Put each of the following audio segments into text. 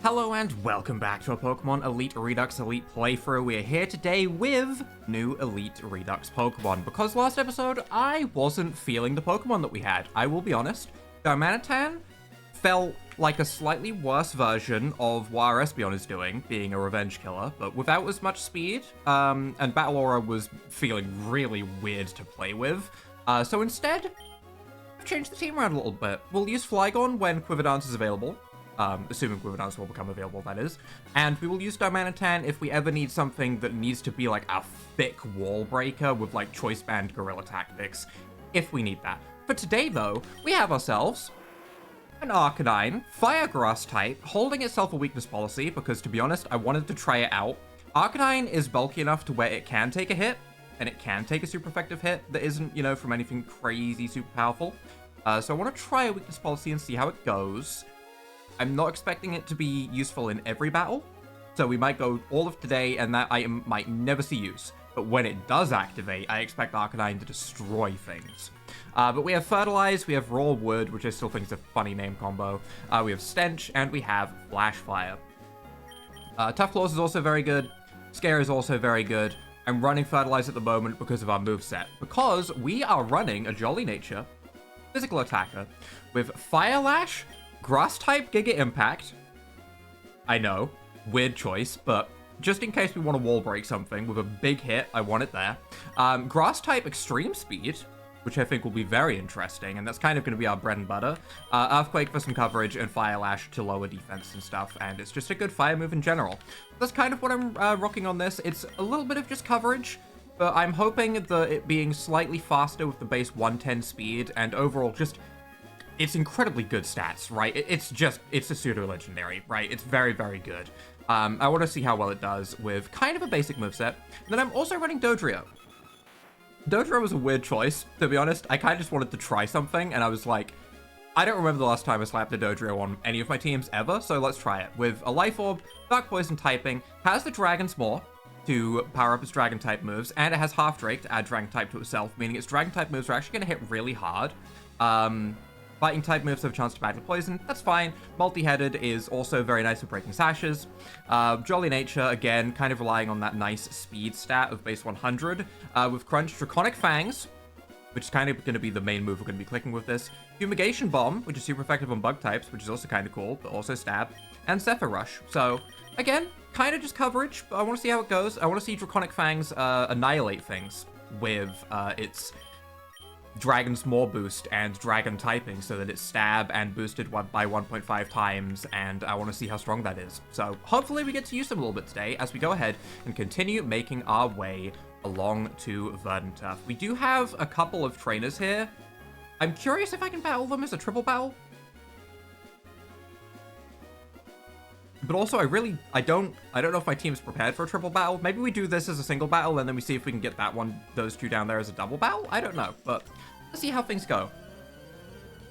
Hello and welcome back to a Pokemon Elite Redux Elite playthrough. We're here today with new Elite Redux Pokemon, because last episode I wasn't feeling the Pokemon that we had. I will be honest, Darmanitan felt like a slightly worse version of what our Espeon is doing, being a revenge killer, but without as much speed, and Battle Aura was feeling really weird to play with. So instead, we've changed the team around a little bit. We'll use Flygon when Quiver is available. Assuming Quiver will become available, that is. And we will use Darmanitan if we ever need something that needs to be like a thick wall breaker with like choice band guerrilla tactics, if we need that. For today, though, we have ourselves an Arcanine, Fire Grass type, holding itself a weakness policy, because to be honest, I wanted to try it out. Arcanine is bulky enough to where it can take a hit, and it can take a super effective hit that isn't, you know, from anything crazy super powerful. So I want to try a weakness policy and see how it goes. I'm not expecting it to be useful in every battle, so we might go all of today and that item might never see use. But when it does activate, I expect Arcanine to destroy things. But we have Fertilize, we have Raw Wood, which I still think is a funny name combo. We have Stench, and we have Flash Fire. Tough Claws is also very good. Scare is also very good. I'm running Fertilize at the moment because of our moveset. Because we are running a Jolly Nature physical attacker with Fire Lash, Grass-type Giga Impact. I know, weird choice, but just in case we want to wall break something with a big hit, I want it there. Grass-type Extreme Speed, which I think will be very interesting, and that's kind of going to be our bread and butter. Earthquake for some coverage, and Fire Lash to lower defense and stuff, and it's just a good fire move in general. That's kind of what I'm rocking on this. It's a little bit of just coverage, but I'm hoping that it being slightly faster with the base 110 speed, and overall just... it's incredibly good stats, right? It's a pseudo-legendary, right? It's very, very good. I want to see how well it does with kind of a basic moveset. And then I'm also running Dodrio. Dodrio was a weird choice, to be honest. I kind of just wanted to try something, and I was like, I don't remember the last time I slapped a Dodrio on any of my teams ever, so let's try it. With a Life Orb, Dark Poison typing, has the Dragon's Maw to power up its Dragon-type moves, and it has Half Drake to add Dragon-type to itself, meaning its Dragon-type moves are actually going to hit really hard. Fighting type moves have a chance to battle poison, that's fine. Multi-headed is also very nice for breaking sashes. Jolly Nature, again, kind of relying on that nice speed stat of base 100. With Crunch, Draconic Fangs, which is kind of going to be the main move we're going to be clicking with this. Fumigation Bomb, which is super effective on bug types, which is also kind of cool, but also stab. And Zephyr Rush. So, again, kind of just coverage, but I want to see how it goes. I want to see Draconic Fangs annihilate things with its Dragon's Maw boost and Dragon typing, so that it's stab and boosted by 1.5 times, and I want to see how strong that is. So hopefully we get to use them a little bit today as we go ahead and continue making our way along to Verdanturf. We do have a couple of trainers here. I'm curious if I can battle them as a triple battle. But also, I don't know if my team's prepared for a triple battle. Maybe we do this as a single battle, and then we see if we can get those two down there as a double battle? I don't know, but let's see how things go.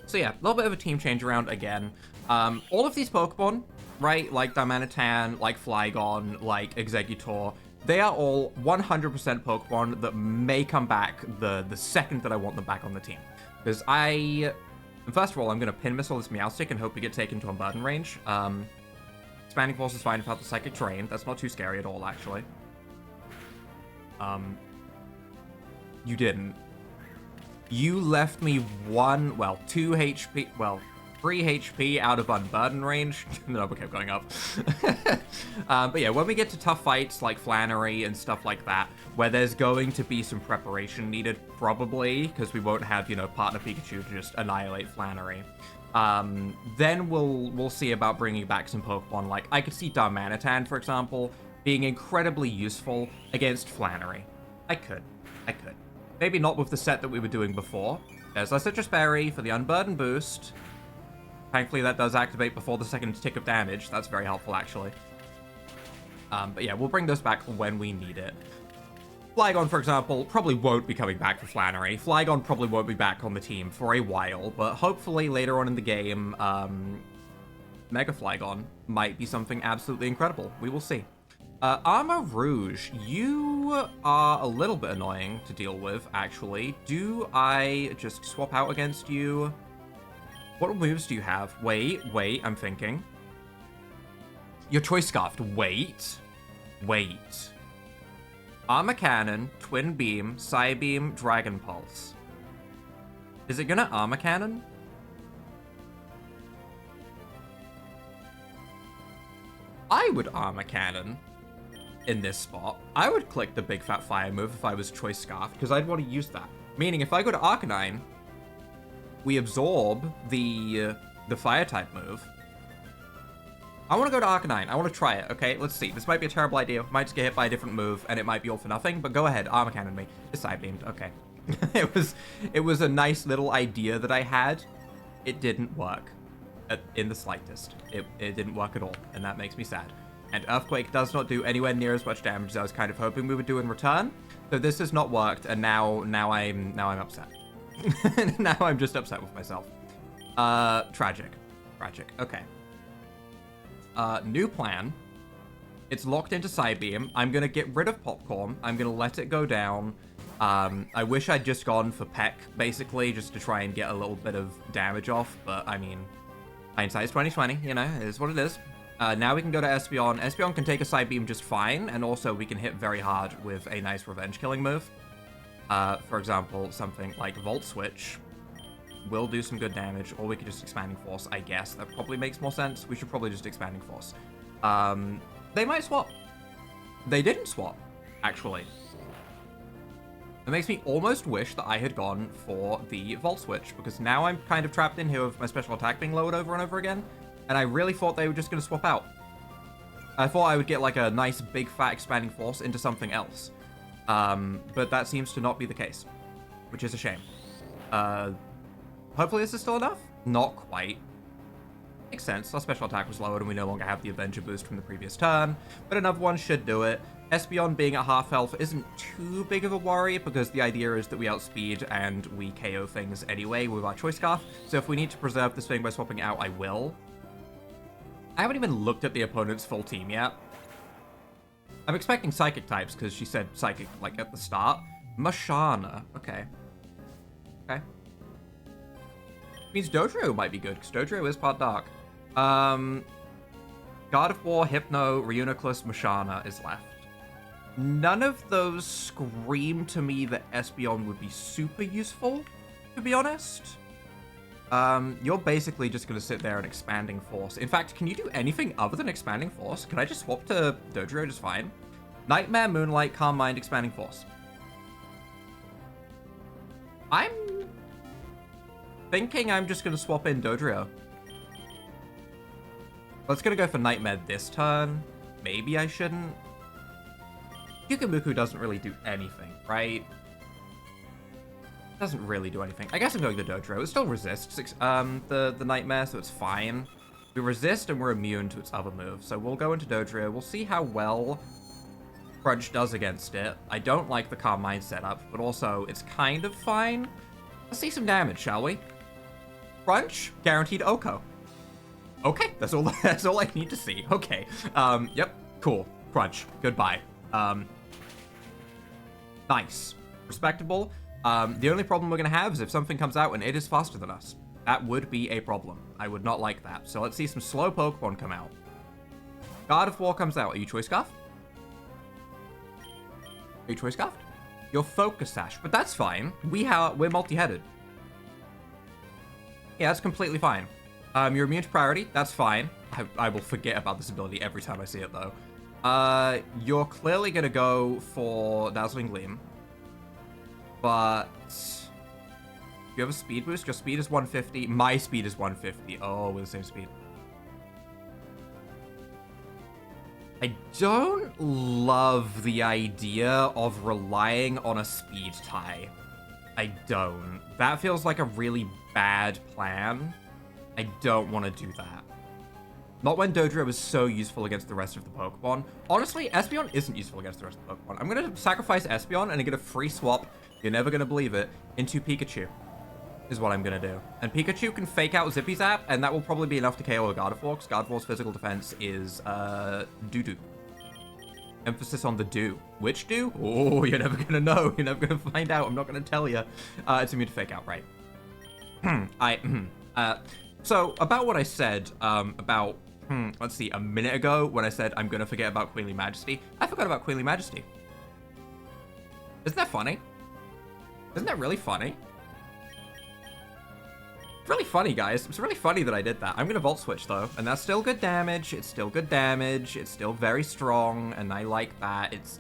So yeah, a little bit of a team change around again. All of these Pokemon, right, like Darmanitan, like Flygon, like Exeggutor, they are all 100% Pokemon that may come back the second that I want them back on the team. Because first of all, I'm going to Pin Missile this Meowstic and hope we get taken to Unburden range. Expanding Force is fine without the Psychic Terrain. That's not too scary at all, actually. You didn't. You left me 2 HP, 3 HP out of Unburden range. The number kept going up. But yeah, when we get to tough fights like Flannery and stuff like that, where there's going to be some preparation needed, probably, because we won't have, you know, Partner Pikachu to just annihilate Flannery. Then we'll see about bringing back some Pokemon. Like, I could see Darmanitan, for example, being incredibly useful against Flannery. I could. Maybe not with the set that we were doing before. There's a Citrus Berry for the Unburden boost. Thankfully, that does activate before the second tick of damage. That's very helpful, actually. But yeah, we'll bring those back when we need it. Flygon, for example, probably won't be coming back for Flannery. Flygon probably won't be back on the team for a while, but hopefully later on in the game, Mega Flygon might be something absolutely incredible. We will see. Armor Rouge, you are a little bit annoying to deal with, actually. Do I just swap out against you? What moves do you have? Wait, I'm thinking. Your choice scarfed. Wait. Armor Cannon, Twin Beam, Psybeam, Dragon Pulse. Is it gonna Armor Cannon? I would Armor Cannon in this spot. I would click the Big Fat Fire move if I was choice scarfed, because I'd want to use that. Meaning, if I go to Arcanine, we absorb the Fire type move. I want to go to Arcanine. I want to try it, okay? Let's see. This might be a terrible idea. Might just get hit by a different move, and it might be all for nothing, but go ahead. Armor Cannon me. It's Psybeamed. Okay. It was a nice little idea that I had. It didn't work in the slightest. It didn't work at all, and that makes me sad. And Earthquake does not do anywhere near as much damage as I was kind of hoping we would do in return. So this has not worked, and now I'm upset. Now I'm just upset with myself. Tragic. Okay. New plan. It's locked into Psybeam. I'm gonna get rid of Popcorn. I'm gonna let it go down. I wish I'd just gone for Peck, basically, just to try and get a little bit of damage off, but I mean, hindsight's 2020, you know, it is what it is. Now we can go to Espeon. Espeon can take a Psybeam just fine, and also we can hit very hard with a nice revenge killing move. For example, something like Volt Switch will do some good damage, or we could just Expanding Force, I guess. That probably makes more sense. We should probably just Expanding Force. They might swap. They didn't swap, actually. It makes me almost wish that I had gone for the Volt Switch, because now I'm kind of trapped in here with my special attack being lowered over and over again, and I really thought they were just going to swap out. I thought I would get like a nice big fat Expanding Force into something else. But that seems to not be the case, which is a shame. Hopefully this is still enough? Not quite. Makes sense. Our special attack was lowered and we no longer have the Avenger boost from the previous turn, but another one should do it. Espeon being at half health isn't too big of a worry, because the idea is that we outspeed and we KO things anyway with our Choice Scarf, so if we need to preserve this thing by swapping out, I will. I haven't even looked at the opponent's full team yet. I'm expecting Psychic types, because she said Psychic, like, at the start. Mashana. Okay. Means Dodrio might be good, because Dodrio is part Dark. God of War, Hypno, Reuniclus, Mashana is left. None of those scream to me that Espeon would be super useful, to be honest. You're basically just going to sit there and Expanding Force. In fact, can you do anything other than Expanding Force? Can I just swap to Dodrio just fine? Nightmare, Moonlight, Calm Mind, Expanding Force. I'm thinking I'm just going to swap in Dodrio. Let's going to go for Nightmare this turn. Maybe I shouldn't. Yukimuku doesn't really do anything, right? Doesn't really do anything. I guess I'm going to Dodrio. It still resists the Nightmare, so it's fine. We resist and we're immune to its other moves. So we'll go into Dodrio. We'll see how well Crunch does against it. I don't like the Calm Mind setup, but also it's kind of fine. Let's see some damage, shall we? Crunch, guaranteed Oko. Okay, that's all I need to see. Okay. Yep, cool. Crunch, goodbye. Nice. Respectable. The only problem we're going to have is if something comes out and it is faster than us. That would be a problem. I would not like that. So let's see some slow Pokemon come out. God of War comes out. Are you Choice Scarf? Are you Choice Scarf? You're Focus Sash, but that's fine. We're multi-headed. Yeah, that's completely fine. You're immune to priority. That's fine. I will forget about this ability every time I see it, though. You're clearly going to go for Dazzling Gleam. But you have a speed boost. Your speed is 150. My speed is 150. Oh, we're the same speed. I don't love the idea of relying on a speed tie. I don't. That feels like a really bad plan. I don't want to do that. Not when Dodrio is so useful against the rest of the Pokemon. Honestly, Espeon isn't useful against the rest of the Pokemon. I'm going to sacrifice Espeon and get a free swap, you're never going to believe it, into Pikachu. Is what I'm going to do. And Pikachu can fake out Zippy Zap, and that will probably be enough to KO a Gardevoir, because Gardevoir's physical defense is, doo-doo. Emphasis on the do. Which do? Oh, you're never going to know. You're never going to find out. I'm not going to tell you. It's immune to fake out, right? So, about what I said, about Let's see, a minute ago when I said I'm gonna forget about Queenly Majesty, I forgot about Queenly Majesty. Isn't that funny? Isn't that really funny? It's really funny, guys. It's really funny that I did that. I'm gonna Volt Switch, though, and that's still good damage. It's still good damage. It's still very strong, and I like that. It's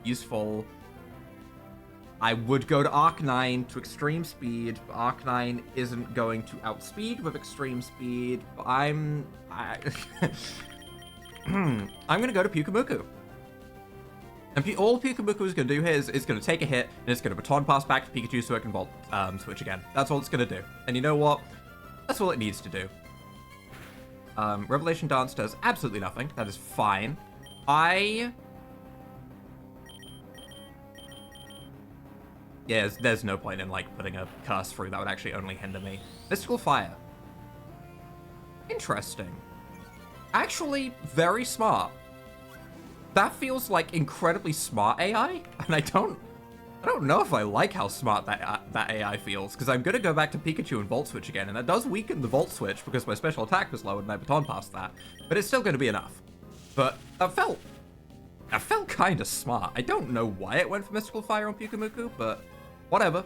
useful. I would go to Arcanine to Extreme Speed, but Arcanine isn't going to outspeed with Extreme Speed, but I'm gonna go to Pyukumuku. And all Pyukumuku is going to do here is it's going to take a hit, and it's going to Baton Pass back to Pikachu so it can Volt Switch again. That's all it's going to do. And you know what? That's all it needs to do. Revelation Dance does absolutely nothing. That is fine. Yeah, there's no point in, like, putting a curse through. That would actually only hinder me. Mystical Fire. Interesting. Actually, very smart. That feels like incredibly smart AI, and I don't know if I like how smart that AI feels, because I'm gonna go back to Pikachu and Volt Switch again, and that does weaken the Volt Switch because my special attack was lowered and I Baton Passed that, but it's still gonna be enough. But that felt kind of smart. I don't know why it went for Mystical Fire on Pyukumuku, but whatever,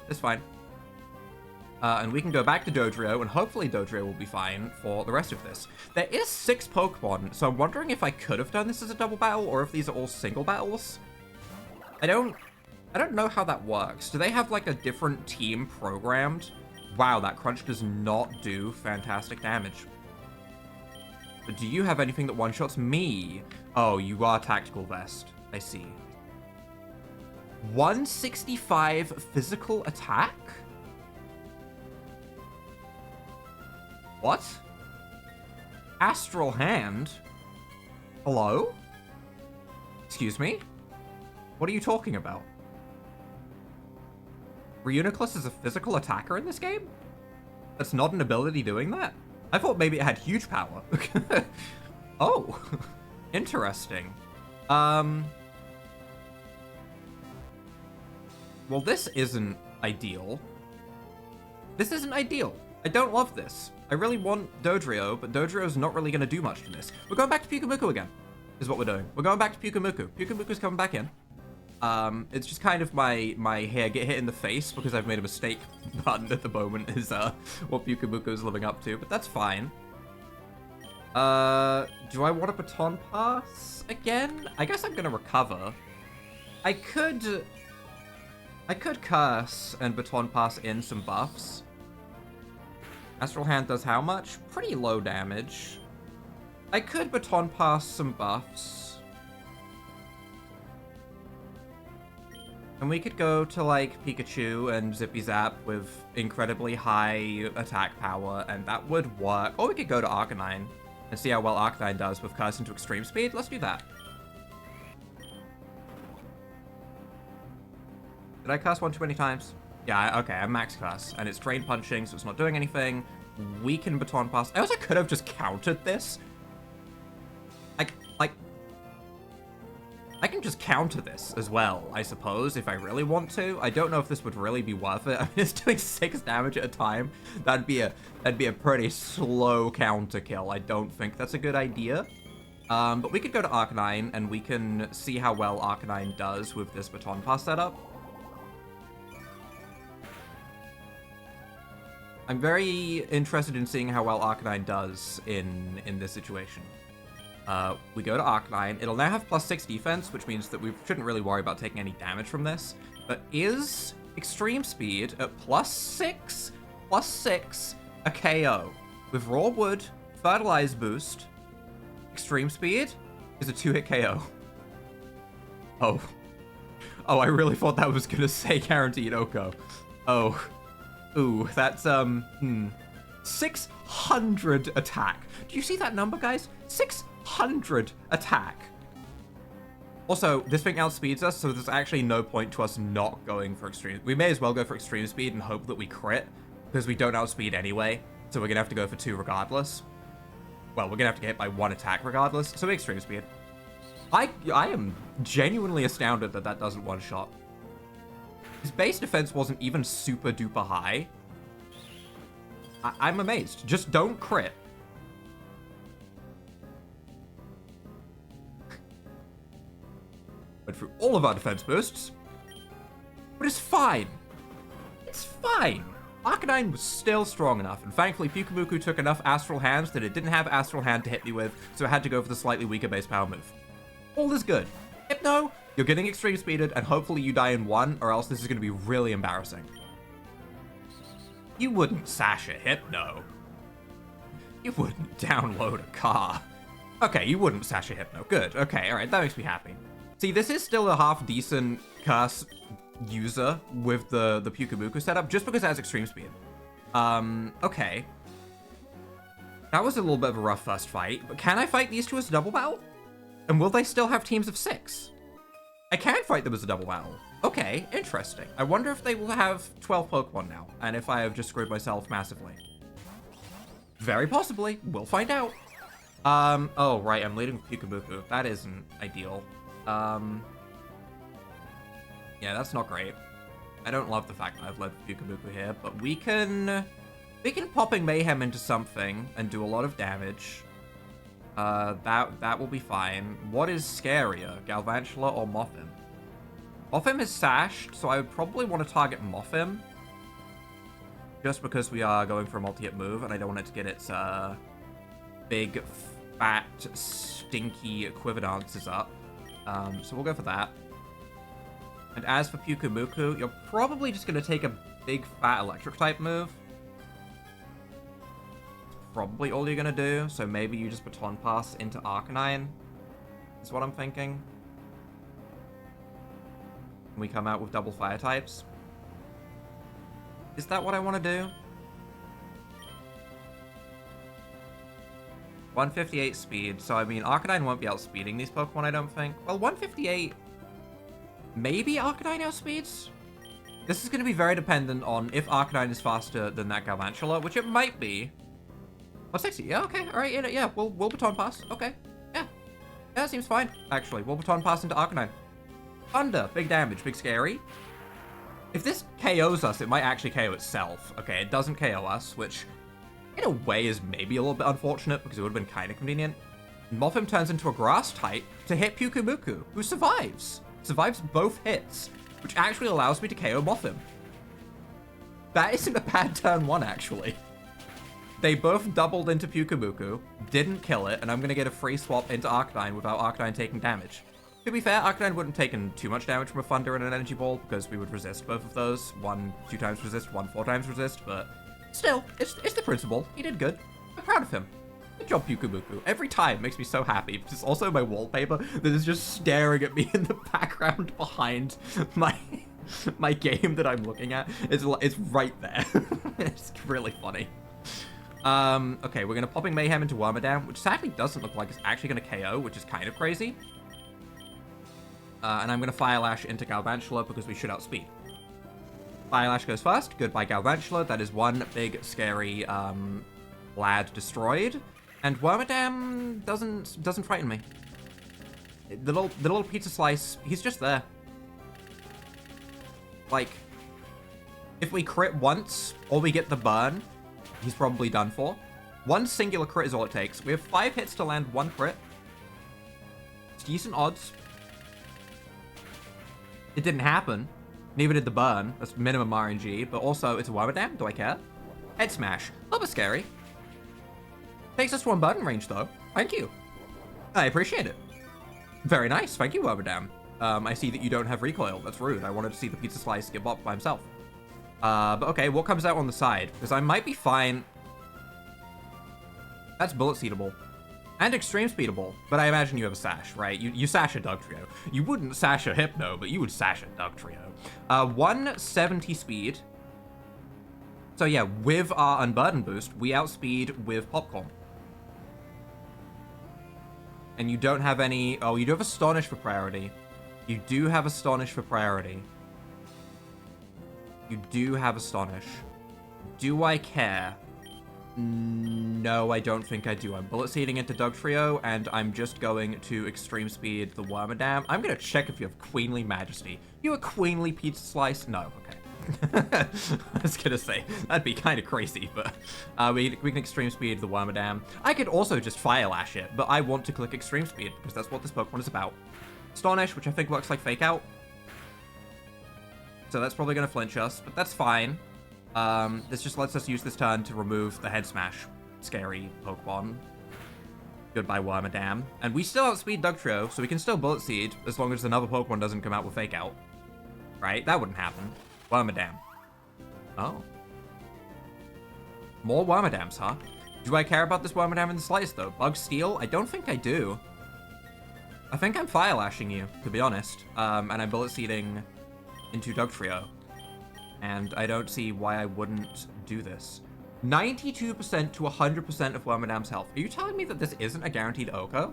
it's fine. And we can go back to Dodrio, and hopefully Dodrio will be fine for the rest of this. There is 6 Pokemon, so I'm wondering if I could have done this as a double battle, or if these are all single battles. I don't know how that works. Do they have, like, a different team programmed? Wow, that Crunch does not do fantastic damage. But do you have anything that one-shots me? Oh, you are Tactical Vest. I see. 165 physical attack? What? Astral Hand? Hello? Excuse me? What are you talking about? Reuniclus is a physical attacker in this game? That's not an ability doing that? I thought maybe it had huge power. Oh, interesting. Well, this isn't ideal. This isn't ideal. I don't love this. I really want Dodrio, but Dodrio's not really going to do much to this. We're going back to Pyukumuku again, is what we're doing. We're going back to Pyukumuku. Pyukumuku's coming back in. It's just kind of my hair get hit in the face because I've made a mistake button at the moment is what Pyukumuku is living up to, but that's fine. Do I want a Baton Pass again? I guess I'm going to recover. I could curse and Baton Pass in some buffs. Astral Hand does how much? Pretty low damage. I could Baton Pass some buffs. And we could go to, like, Pikachu and Zippy Zap with incredibly high attack power, and that would work. Or we could go to Arcanine and see how well Arcanine does with Curse into Extreme Speed. Let's do that. Did I curse one too many times? Yeah, okay, I'm max curse, and it's Drain Punching, so it's not doing anything. We can Baton Pass. I also could have just countered this. I can just counter this as well, I suppose, if I really want to. I don't know if this would really be worth it. I mean, it's doing 6 damage at a time. That'd be a pretty slow counter kill. I don't think that's a good idea. But we could go to Arcanine, and we can see how well Arcanine does with this Baton Pass setup. I'm very interested in seeing how well Arcanine does in this situation. We go to Arcanine. It'll now have +6 defense, which means that we shouldn't really worry about taking any damage from this. But is Extreme Speed at +6 a KO? With Raw Wood, Fertilize Boost, Extreme Speed is a 2-hit KO. Oh. Oh, I really thought that was gonna say Guaranteed Oko. Oh. Ooh, that's, 600 attack. Do you see that number, guys? 600 attack. Also, this thing outspeeds us, so there's actually no point to us not going for extreme. We may as well go for Extreme Speed and hope that we crit, because we don't outspeed anyway, so we're gonna have to go for 2 regardless. Well, we're gonna have to get hit by 1 attack regardless, so Extreme Speed. I am genuinely astounded that that doesn't one-shot. His base defense wasn't even super duper high. I'm amazed. Just don't crit. Went through all of our defense boosts. But it's fine. It's fine. Arcanine was still strong enough, and thankfully Pyukumuku took enough Astral Hands that it didn't have Astral Hand to hit me with, so it had to go for the slightly weaker base power move. All is good. Hypno, you're getting extreme speeded, and hopefully you die in one, or else this is going to be really embarrassing. You wouldn't sash a Hypno. You wouldn't download a car. Okay, you wouldn't sash a Hypno. Good. Okay, alright, that makes me happy. See, this is still a half-decent curse user with the Pyukumuku setup, just because it has extreme speed. Okay. That was a little bit of a rough first fight, but can I fight these two as a double battle? And will they still have teams of 6? I can fight them as a double battle. Okay, interesting. I wonder if they will have 12 Pokemon now, and if I have just screwed myself massively. Very possibly. We'll find out. Oh, right, I'm leading with Pyukumuku. That isn't ideal. Yeah, that's not great. I don't love the fact that I've led Pyukumuku here, but we can Popping Mayhem into something and do a lot of damage. That will be fine. What is scarier, Galvantula or Mothim? Mothim is sashed, so I would probably want to target Mothim. Just because we are going for a multi-hit move, and I don't want it to get its big, fat, stinky Quiverdances up. So we'll go for that. And as for Pyukumuku, you're probably just going to take a big, fat Electric-type move. Probably all you're gonna do, so maybe you just Baton Pass into Arcanine, is what I'm thinking. And we come out with double fire types. Is that what I want to do? 158 speed, so I mean, Arcanine won't be outspeeding these Pokemon, I don't think. Well, 158, maybe Arcanine outspeeds? This is going to be very dependent on if Arcanine is faster than that Galvantula, which it might be. 160, yeah, okay, alright, yeah, we'll Baton Pass, okay, yeah, that seems fine, actually. We'll Baton Pass into Arcanine. Thunder, big damage, big scary. If this KOs us, it might actually KO itself. Okay, it doesn't KO us, which in a way is maybe a little bit unfortunate because it would have been kind of convenient. Mothim turns into a grass type to hit Pyukumuku, who survives. Survives both hits, which actually allows me to KO Mothim. That isn't a bad turn one, actually. They both doubled into Pyukumuku, didn't kill it, and I'm going to get a free swap into Arcanine without Arcanine taking damage. To be fair, Arcanine wouldn't have taken too much damage from a Thunder and an Energy Ball, because we would resist both of those. One 2 times resist, one 4 times resist, but still, it's the principle. He did good. I'm proud of him. Good job, Pyukumuku. Every time makes me so happy, because it's also my wallpaper that is just staring at me in the background behind my game that I'm looking at. It's right there. It's really funny. Okay, we're gonna Popping Mayhem into Wormadam, which sadly doesn't look like it's actually gonna KO, which is kind of crazy. And I'm gonna Fire Lash into Galvantula because we should outspeed. Fire Lash goes first. Goodbye, Galvantula. That is one big, scary, lad destroyed. And Wormadam doesn't frighten me. The little pizza slice, he's just there. Like, if we crit once, or we get the burn, he's probably done for. One singular crit is all it takes. We have 5 hits to land 1 crit. It's decent odds. It didn't happen. Neither did the burn. That's minimum RNG. But also, it's a Wormadam. Do I care? Head Smash. A little bit scary. Takes us to one button range, though. Thank you. I appreciate it. Very nice. Thank you, Wormadam. I see that you don't have recoil. That's rude. I wanted to see the pizza slice give up by himself. But okay, what comes out on the side? Because I might be fine. That's bullet seedable. And extreme speedable. But I imagine you have a sash, right? You sash a Dugtrio. You wouldn't sash a Hypno, but you would sash a Dugtrio. 170 speed. So yeah, with our Unburden boost, we outspeed with Popcorn. And you don't have any... Oh, you do have Astonish for priority. You do have Astonish for priority. You do have Astonish. Do I care? No, I don't think I do. I'm bullet seeding into Dugtrio, and I'm just going to extreme speed the Wormadam. I'm going to check if you have Queenly Majesty. You a Queenly Pizza Slice? No, okay. I was going to say, that'd be kind of crazy, but we can extreme speed the Wormadam. I could also just Fire Lash it, but I want to click extreme speed, because that's what this Pokemon is about. Astonish, which I think looks like Fake Out. So that's probably going to flinch us, but that's fine. This just lets us use this turn to remove the Head Smash scary Pokemon. Goodbye, Wormadam. And we still outspeed Dugtrio, so we can still Bullet Seed as long as another Pokemon doesn't come out with Fake Out. Right? That wouldn't happen. Wormadam. Oh. More Wormadams, huh? Do I care about this Wormadam in the slightest, though? Bug Steel? I don't think I do. I think I'm Fire Lashing you, to be honest. And I'm Bullet Seeding into Dugtrio. And I don't see why I wouldn't do this. 92% to 100% of Wormadam's health. Are you telling me that this isn't a guaranteed Oko?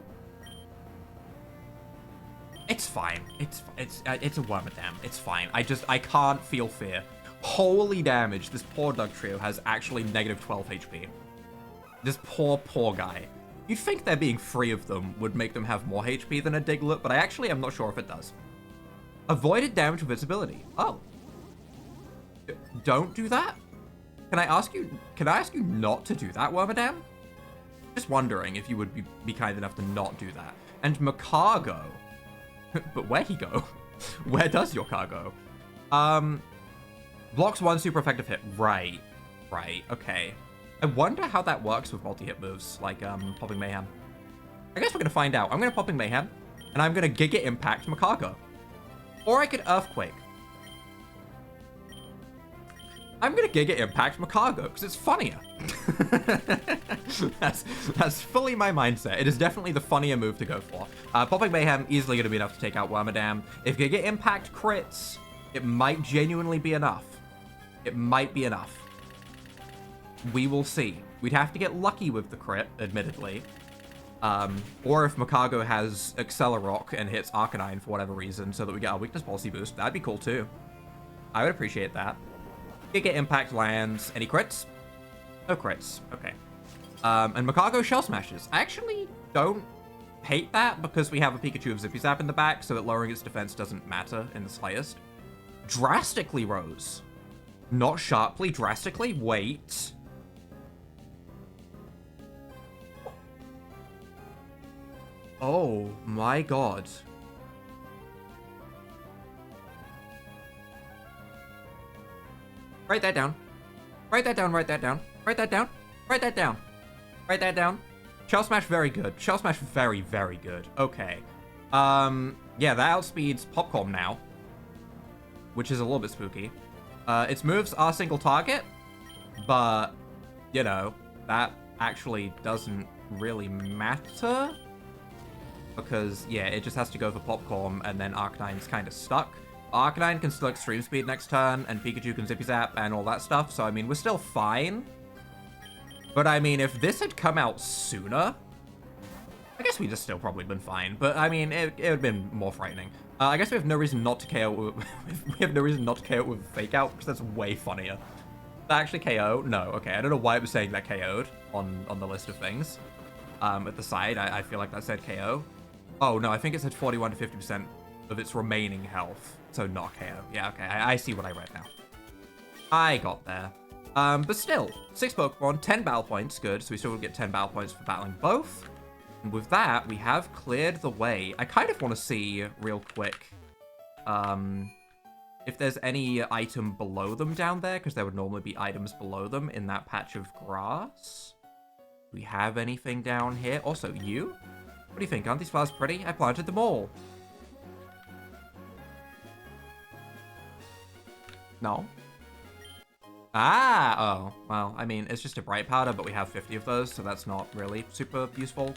It's fine. It's a Wormadam. It's fine. I can't feel fear. Holy damage. This poor Dugtrio has actually negative 12 HP. This poor guy. You'd think there being 3 of them would make them have more HP than a Diglett, but I actually am not sure if it does. Avoided damage with visibility. Oh. Don't do that? Can I ask you not to do that, Wormadam? Just wondering if you would be kind enough to not do that. And Macargo. But where he go? Where does your car go? Blocks 1 super effective hit. Right. Okay. I wonder how that works with multi-hit moves, like Popping Mayhem. I guess we're gonna find out. I'm gonna Popping Mayhem, and I'm gonna Giga Impact Macargo. Or I could Earthquake. I'm gonna Giga Impact Macargo, because it's funnier. that's fully my mindset. It is definitely the funnier move to go for. Popping Mayhem, easily gonna be enough to take out Wormadam. If Giga Impact crits, it might genuinely be enough. It might be enough. We will see. We'd have to get lucky with the crit, admittedly. Or if Macargo has Accelerock and hits Arcanine for whatever reason, so that we get our weakness policy boost, that'd be cool too. I would appreciate that. Giga Impact lands. Any crits? No crits. Okay. And Macargo Shell Smashes. I actually don't hate that because we have a Pikachu of Zippy Zap in the back, so that lowering its defense doesn't matter in the slightest. Drastically rose. Not sharply, drastically. Wait. Oh my god. Write that down. Write that down, write that down. Write that down. Write that down. Write that down. Shell Smash, very good. Shell Smash, very, very good. Okay. Yeah, that outspeeds Popcorn now, which is a little bit spooky. Its moves are single target, but, you know, that actually doesn't really matter. Because, yeah, it just has to go for Popcorn, and then Arcanine's kind of stuck. Arcanine can still Extreme Speed next turn, and Pikachu can Zippy Zap and all that stuff, so, I mean, we're still fine. But, I mean, if this had come out sooner, I guess we'd have still probably been fine. But, I mean, it would have been more frightening. I guess we have no reason not to KO with, we have no reason not to KO with Fake Out, because that's way funnier. That actually KO? No, okay, I don't know why it was saying that KO'd on the list of things. At the side, I feel like that said KO. Oh, no, I think it said 41 to 50% of its remaining health. So not KO. Yeah, okay, I see what I read now. I got there. But still, 6 Pokemon, 10 battle points, good. So we still will get 10 battle points for battling both. And with that, we have cleared the way. I kind of want to see, real quick, if there's any item below them down there, because there would normally be items below them in that patch of grass. Do we have anything down here? Also, you? What do you think? Aren't these flowers pretty? I planted them all. No? Ah! Oh. Well, I mean, it's just a bright powder, but we have 50 of those, so that's not really super useful.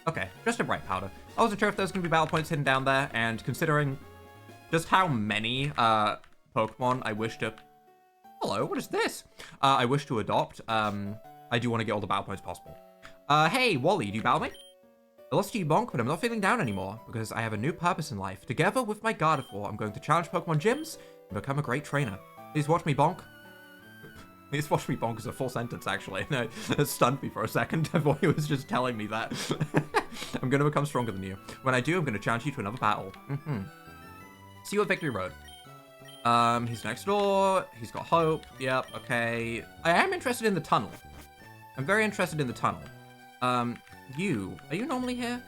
Okay, just a bright powder. I wasn't sure if there's going to be battle points hidden down there, and considering just how many Pokemon I wish to... Hello, what is this? I wish to adopt. I do want to get all the battle points possible. Hey, Wally, do you battle me? I lost to you, Bonk, but I'm not feeling down anymore, because I have a new purpose in life. Together with my Gardevoir, I'm going to challenge Pokemon gyms and become a great trainer. Please watch me, Bonk. Please watch me, Bonk is a full sentence, actually. No, it stunned me for a second. I thought he was just telling me that. I'm going to become stronger than you. When I do, I'm going to challenge you to another battle. See you at Victory Road. He's next door. He's got hope. Yep, okay. I am interested in the tunnel. I'm very interested in the tunnel. Are you normally here?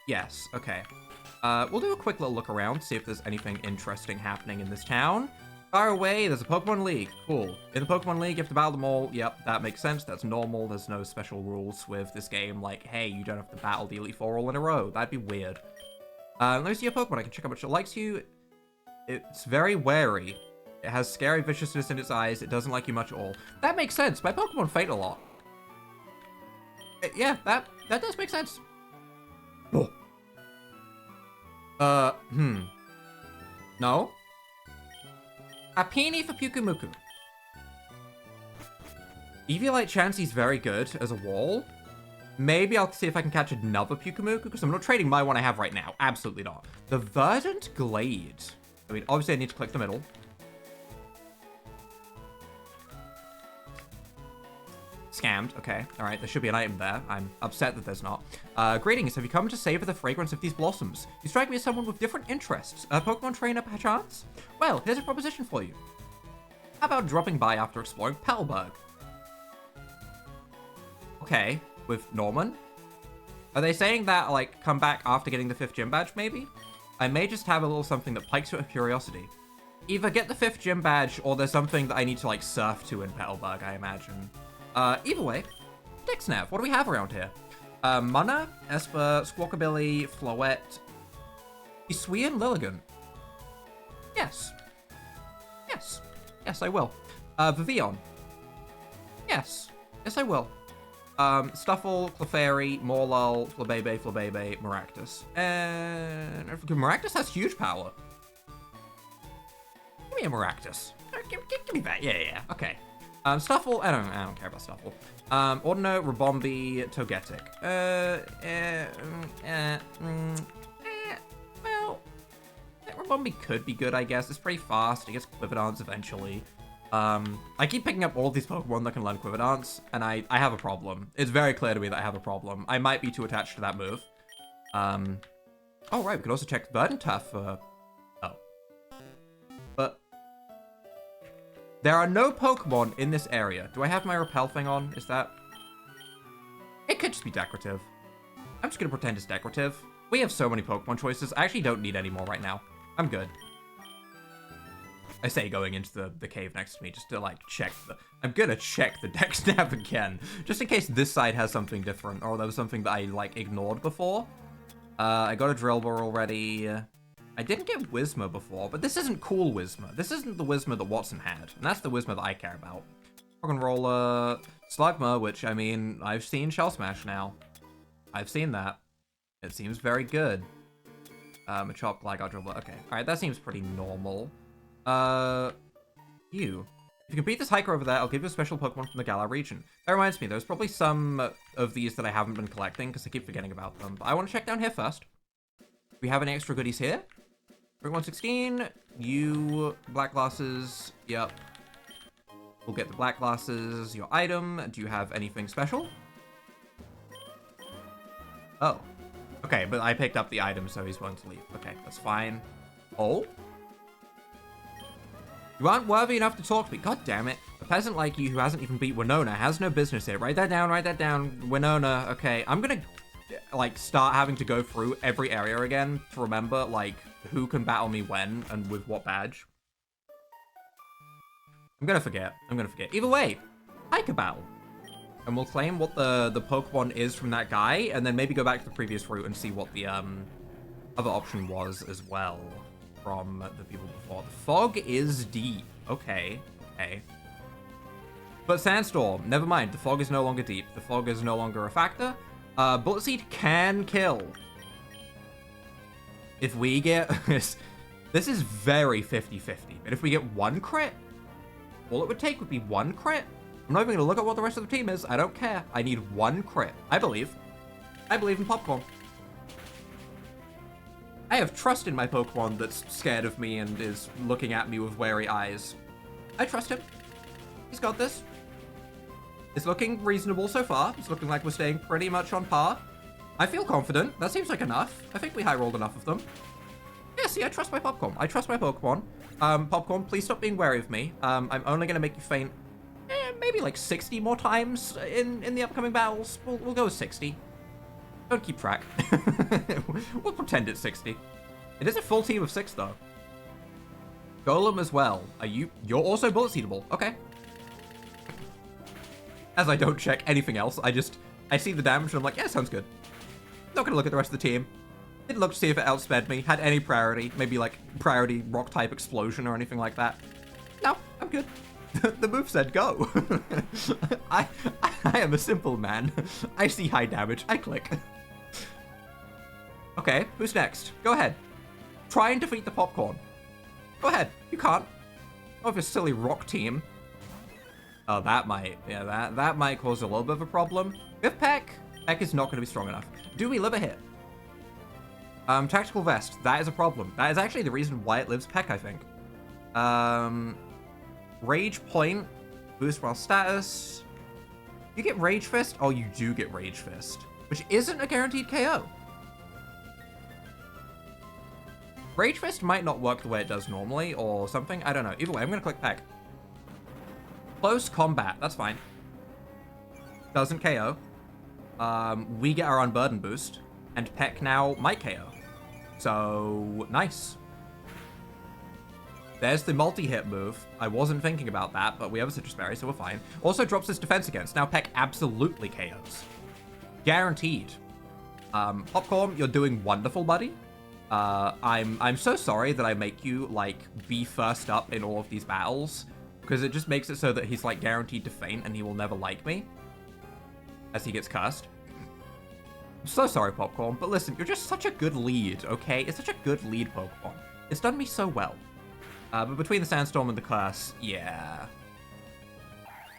Yes, okay. We'll do a quick little look around, see if there's anything interesting happening in this town. Far away, there's a Pokemon League. Cool. In the Pokemon League, you have to battle them all. Yep, that makes sense. That's normal. There's no special rules with this game. Like, hey, you don't have to battle the Elite Four all in a row. That'd be weird. Let me see your Pokemon. I can check how much it likes you. It's very wary. It has scary viciousness in its eyes. It doesn't like you much at all. That makes sense. My Pokemon faint a lot. Yeah, that does make sense. Oh. No? A peony for Pyukumuku. Eviolite Chansey's very good as a wall. Maybe I'll see if I can catch another Pyukumuku, because I'm not trading my one I have right now. Absolutely not. The Verdant Glade. I mean, obviously I need to click the middle. Scammed. Okay. All right. There should be an item there. I'm upset that there's not. Greetings. Have you come to savor the fragrance of these blossoms? You strike me as someone with different interests. A Pokemon trainer, perchance? Well, here's a proposition for you. How about dropping by after exploring Petalburg? Okay. With Norman? Are they saying that, like, come back after getting the 5th gym badge, maybe? I may just have a little something that pikes your curiosity. Either get the 5th gym badge, or there's something that I need to, like, surf to in Petalburg, I imagine. Either way, Dixnav, what do we have around here? Munna, Esper, Squawkabilly, Floette, Isui, Lilligant. Yes. Yes. Yes, I will. Vivian. Yes. Yes, I will. Stuffle, Clefairy, Morlul, Flabebe, Maractus. And Maractus has huge power. Give me a Maractus. Give me that. Yeah. Okay. Stuffle, I don't care about Stuffle. Ordino, Rabombi, Togetic. Well, Rabombi could be good, I guess. It's pretty fast. It gets Quiver eventually. I keep picking up all these Pokemon that can learn Quiver Dance, and I have a problem. It's very clear to me that I have a problem. I might be too attached to that move. Oh, right, we could also check Verdantaf for... Oh. But... there are no Pokemon in this area. Do I have my Repel thing on? Is that... it could just be decorative. I'm just gonna pretend it's decorative. We have so many Pokemon choices. I actually don't need any more right now. I'm good. I say going into the cave next to me just to, like, check the... I'm gonna check the dex nav again. Just in case this side has something different, or there was something that I, like, ignored before. I got a Drillbur already. I didn't get Whismur before, but this isn't cool Whismur. This isn't the Whismur that Watson had, and that's the Whismur that I care about. Rock'n'Roller, Slugma, which, I mean, I've seen Shell Smash now. I've seen that. It seems very good. Machop, Gligar, Drillbur. Okay, alright, that seems pretty normal. You. If you can beat this hiker over there, I'll give you a special Pokemon from the Galar region. That reminds me, there's probably some of these that I haven't been collecting, because I keep forgetting about them. But I want to check down here first. Do we have any extra goodies here? Route 116, you, black glasses, yep. We'll get the black glasses, your item. Do you have anything special? Oh. Okay, but I picked up the item, so he's willing to leave. Okay, that's fine. Oh? You aren't worthy enough to talk to me. God damn it. A peasant like you who hasn't even beat Winona has no business here. Write that down, write that down. Winona, okay. I'm gonna, like, start having to go through every area again to remember, like, who can battle me when and with what badge. I'm gonna forget. Either way, Hiker battle. And we'll claim what the Pokemon is from that guy, and then maybe go back to the previous route and see what the other option was as well from the people before. The fog is deep. Okay. But Sandstorm, never mind. The fog is no longer deep. The fog is no longer a factor. Bullet Seed can kill. If we get... this is very 50-50. But if we get one crit, all it would take would be one crit. I'm not even going to look at what the rest of the team is. I don't care. I need one crit. I believe in Popcorn. I have trust in my Pokemon that's scared of me and is looking at me with wary eyes. I trust him. He's got this. It's looking reasonable so far. It's looking like we're staying pretty much on par. I feel confident. That seems like enough. I think we high-rolled enough of them. Yeah, see, I trust my Popcorn. I trust my Pokemon. Popcorn, please stop being wary of me. I'm only going to make you faint maybe like 60 more times in the upcoming battles. We'll go with 60. Don't keep track. We'll pretend it's 60. It is a full team of 6, though. Golem as well. You're also bullet seedable. Okay. As I don't check anything else, I see the damage and I'm like, yeah, sounds good. Not gonna look at the rest of the team. Didn't look to see if it outsped me, had any priority, maybe like priority rock type explosion or anything like that. No, I'm good. The move said go. I am a simple man. I see high damage, I click. Okay, who's next? Go ahead. Try and defeat the popcorn. Go ahead, you can't. Oh, if it's a silly rock team. Oh, that might, yeah, that might cause a little bit of a problem. If Peck is not going to be strong enough. Do we live a hit? Tactical vest, that is a problem. That is actually the reason why it lives Peck, I think. Rage point, boost while status. You get Rage Fist? Oh, you do get Rage Fist, which isn't a guaranteed KO. Rage Fist might not work the way it does normally or something. I don't know. Either way, I'm going to click Peck. Close combat, that's fine. Doesn't KO. We get our Unburden boost, and Peck now might KO. So, nice. There's the multi-hit move. I wasn't thinking about that, but we have a Citrus Berry, so we're fine. Also drops his defense against. Now Peck absolutely KOs. Guaranteed. Popcorn, you're doing wonderful, buddy. I'm so sorry that I make you, like, be first up in all of these battles, because it just makes it so that he's, like, guaranteed to faint and he will never like me as he gets cursed. I'm so sorry, Popcorn, but listen, you're just such a good lead, okay? It's such a good lead, Pokemon. It's done me so well. But between the Sandstorm and the Curse, yeah.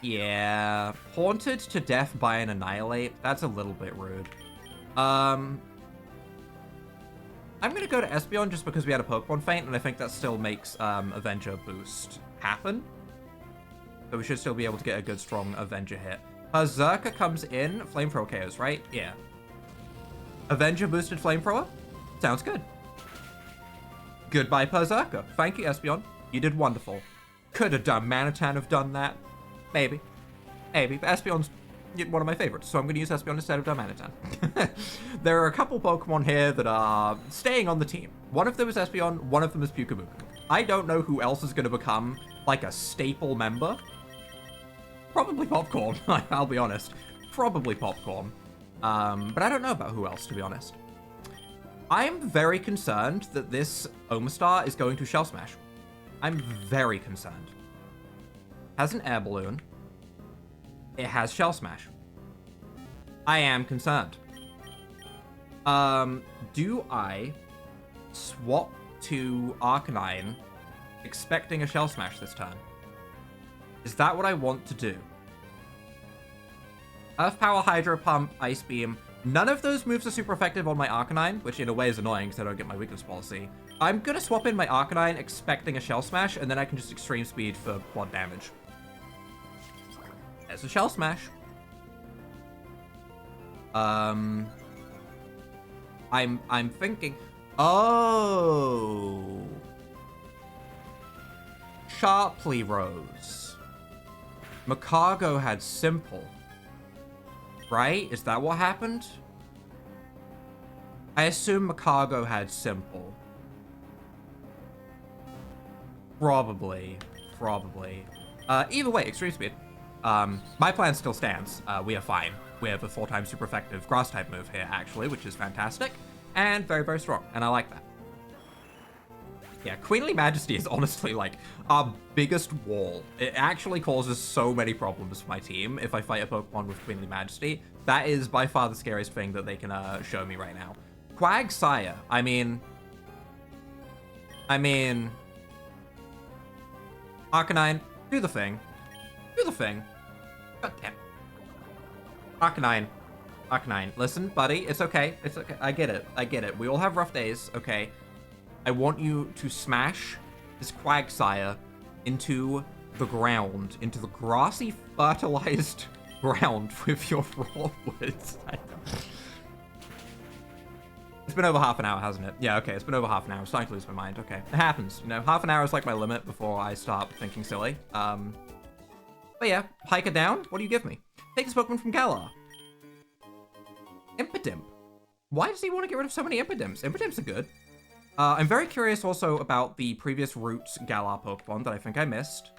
Yeah. Haunted to death by an Annihilate, that's a little bit rude. I'm gonna go to Espeon just because we had a Pokemon faint, and I think that still makes Avenger boost happen. So we should still be able to get a good, strong Avenger hit. Berserker comes in, Flamethrower KOs, right? Yeah. Avenger boosted Flamethrower? Sounds good. Goodbye, Berserker. Thank you, Espeon. You did wonderful. Could have done Manitan have done that? Maybe. Maybe. But Espeon's one of my favorites, so I'm going to use Espeon instead of Darmanitan. There are a couple Pokemon here that are staying on the team. One of them is Espeon, one of them is Pukabuku. I don't know who else is going to become, like, a staple member. Probably Popcorn, I'll be honest. Probably Popcorn. But I don't know about who else, to be honest. I'm very concerned that this Omastar is going to Shell Smash. I'm very concerned. Has an Air Balloon. It has Shell Smash. I am concerned. Do I swap to Arcanine expecting a Shell Smash this turn? Is that what I want to do? Earth Power, Hydro Pump, Ice Beam. None of those moves are super effective on my Arcanine, which in a way is annoying because I don't get my weakness policy. I'm going to swap in my Arcanine expecting a Shell Smash, and then I can just Extreme Speed for quad damage. There's a Shell Smash. I'm thinking... Oh! Sharply Rose. Macago had Simple. Right? Is that what happened? I assume Macago had Simple. Probably. Probably. Either way, Extreme Speed. My plan still stands. We are fine. We have a 4x super effective grass type move here, actually, which is fantastic. And very, very strong. And I like that. Yeah, Queenly Majesty is honestly, like, our biggest wall. It actually causes so many problems for my team if I fight a Pokemon with Queenly Majesty. That is by far the scariest thing that they can show me right now. Quagsire. I mean... Arcanine, do the thing. Do the thing. God damn. Arcanine. Arcanine. Listen, buddy, it's okay. It's okay. I get it. I get it. We all have rough days, okay? I want you to smash this Quagsire into the ground, into the grassy, fertilized ground with your raw woods. It's been over half an hour, hasn't it? Yeah, okay, it's been over half an hour. I'm starting to lose my mind. Okay, it happens. You know, half an hour is like my limit before I start thinking silly. But yeah, hike it down. What do you give me? Take this Pokemon from Galar. Impidimp. Why does he want to get rid of so many Impidimps? Impidimps are good. I'm very curious also about the previous Root Galar Pokemon that I think I missed.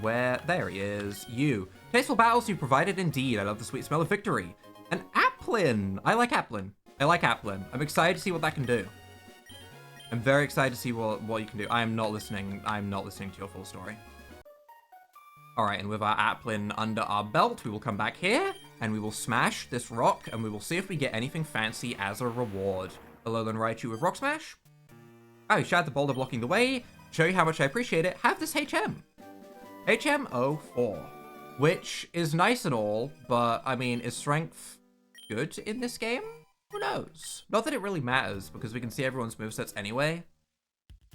There he is. You. Tasteful battles you provided indeed. I love the sweet smell of victory. An Applin. I like Applin. I'm excited to see what that can do. I'm very excited to see what you can do. I'm not listening to your full story. All right, and with our Applin under our belt, we will come back here and we will smash this rock and we will see if we get anything fancy as a reward. Alolan Raichu with Rock Smash. Oh, shattered the boulder blocking the way. Show you how much I appreciate it. Have this HM. HM04. Which is nice and all, but I mean, is strength good in this game? Who knows? Not that it really matters, because we can see everyone's movesets anyway.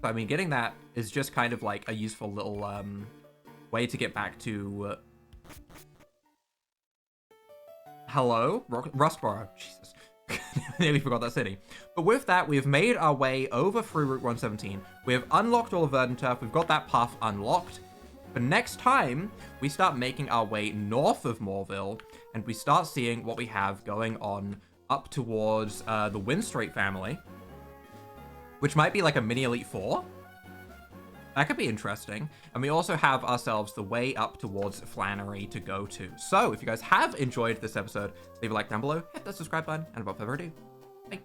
So, I mean, getting that is just kind of like a useful little way to get back to... Hello? Rustboro. Jesus. Nearly forgot that city. But with that, we've made our way over through Route 117. We have unlocked all of Verdanturf. We've got that path unlocked. But next time, we start making our way north of Moorville, and we start seeing what we have going on up towards the Windstreet family, which might be like a mini Elite Four. That could be interesting. And we also have ourselves the way up towards Flannery to go to. So if you guys have enjoyed this episode, leave a like down below, hit that subscribe button, and without further ado, bye.